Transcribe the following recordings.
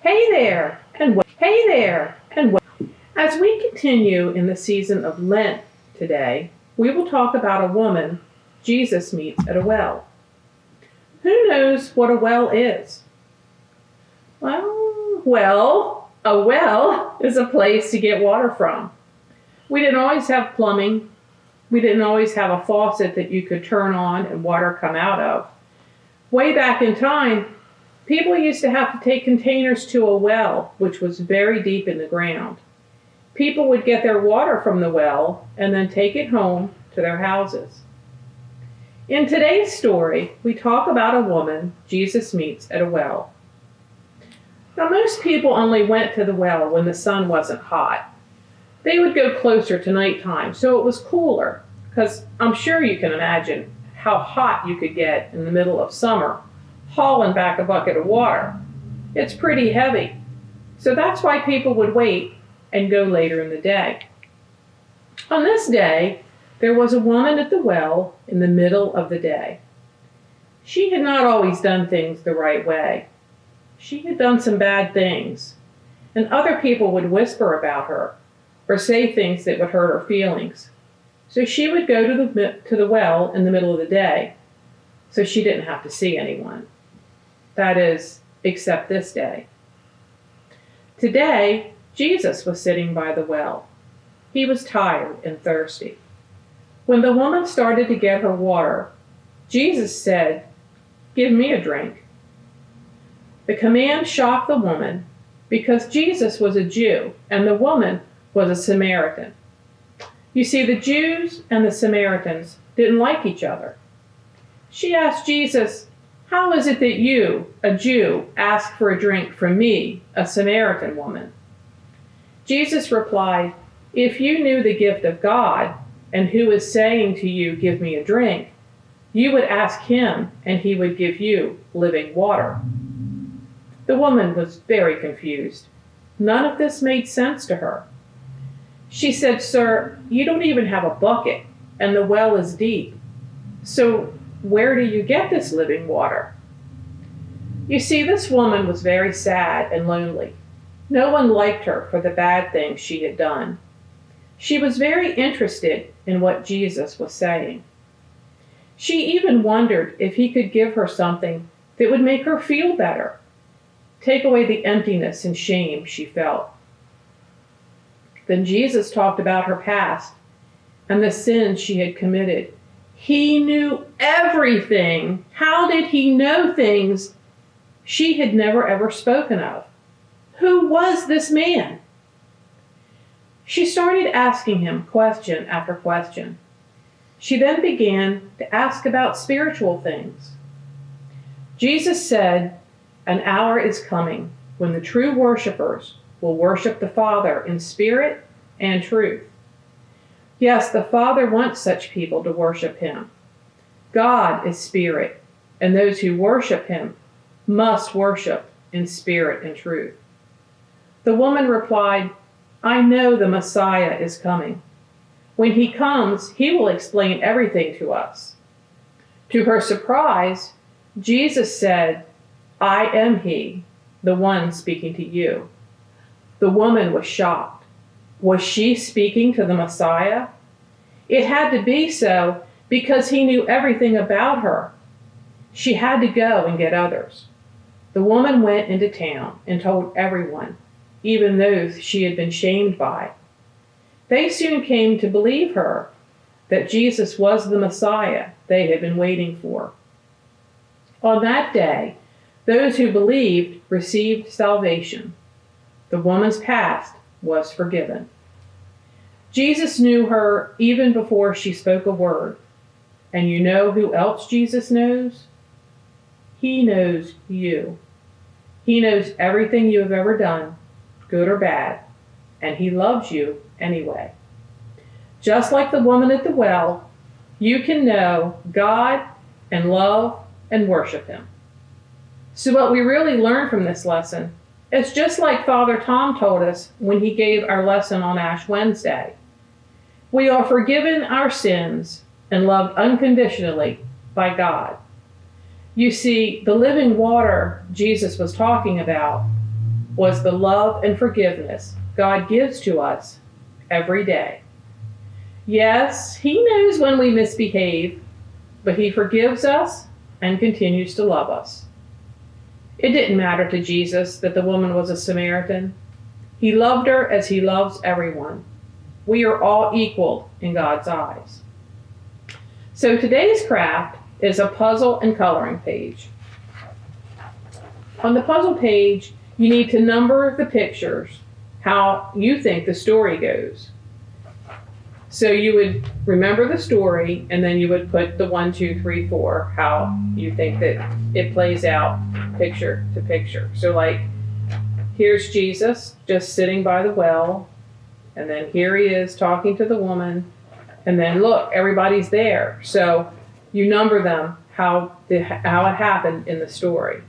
Hey there, and as we continue in the season of Lent today, we will talk about a woman Jesus meets at a well. Who knows what a well is? Well, a well is a place to get water from. We didn't always have plumbing. We didn't always have a faucet that you could turn on and water come out of. Way back in time, people used to have to take containers to a well, which was very deep in the ground. People would get their water from the well and then take it home to their houses. In today's story, we talk about a woman Jesus meets at a well. Now, most people only went to the well when the sun wasn't hot. They would go closer to nighttime, so it was cooler, because I'm sure you can imagine how hot you could get in the middle of summer, hauling back a bucket of water. It's pretty heavy, so that's why people would wait and go later in the day. On this day, there was a woman at the well in the middle of the day. She had not always done things the right way. She had done some bad things, and other people would whisper about her or say things that would hurt her feelings. So she would go to the well in the middle of the day, so she didn't have to see anyone. That is, except this day. Today, Jesus was sitting by the well. He was tired and thirsty. When the woman started to get her water, Jesus said, "Give me a drink." The command shocked the woman because Jesus was a Jew and the woman was a Samaritan. You see, the Jews and the Samaritans didn't like each other. She asked Jesus, "How is it that you, a Jew, ask for a drink from me, a Samaritan woman?" Jesus replied, "If you knew the gift of God and who is saying to you, 'Give me a drink,' you would ask him and he would give you living water." The woman was very confused. None of this made sense to her. She said, "Sir, you don't even have a bucket, and the well is deep. So where do you get this living water?" You see, this woman was very sad and lonely. No one liked her for the bad things she had done. She was very interested in what Jesus was saying. She even wondered if he could give her something that would make her feel better, take away the emptiness and shame she felt. Then Jesus talked about her past and the sins she had committed. He knew everything. How did he know things she had never ever spoken of? Who was this man? She started asking him question after question. She then began to ask about spiritual things. Jesus said, "An hour is coming when the true worshipers will worship the Father in spirit and truth." Yes, the Father wants such people to worship him. God is spirit, and those who worship him must worship in spirit and truth. The woman replied, "I know the Messiah is coming. When he comes, he will explain everything to us." To her surprise, Jesus said, "I am he, the one speaking to you." The woman was shocked. Was she speaking to the Messiah? It had to be so because he knew everything about her. She had to go and get others. The woman went into town and told everyone, even those she had been shamed by. They soon came to believe her that Jesus was the Messiah they had been waiting for. On that day, those who believed received salvation. The woman's past was forgiven. Jesus knew her even before she spoke a word. And you know who else Jesus knows? He knows you. He knows everything you have ever done, good or bad, and he loves you anyway. Just like the woman at the well, you can know God and love and worship him. So what we really learn from this lesson is just like Father Tom told us when he gave our lesson on Ash Wednesday. We are forgiven our sins and loved unconditionally by God. You see, the living water Jesus was talking about was the love and forgiveness God gives to us every day. Yes, He knows when we misbehave, but He forgives us and continues to love us. It didn't matter to Jesus that the woman was a Samaritan. He loved her as He loves everyone. We are all equal in God's eyes. So today's craft is a puzzle and coloring page. On the puzzle page, you need to number the pictures how you think the story goes. So you would remember the story, and then you would put the 1, 2, 3, 4, how you think that it plays out picture to picture. So like, here's Jesus just sitting by the well, and then here He is talking to the woman, and then look, everybody's there. So you number them how it happened in the story.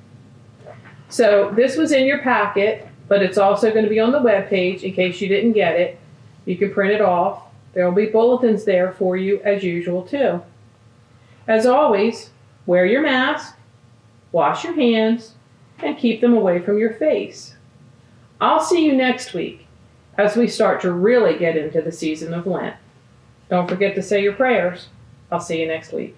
So this was in your packet, but it's also going to be on the web page in case you didn't get it. You can print it off. There will be bulletins there for you as usual too. As always, wear your mask, wash your hands, and keep them away from your face. I'll see you next week as we start to really get into the season of Lent. Don't forget to say your prayers. I'll see you next week.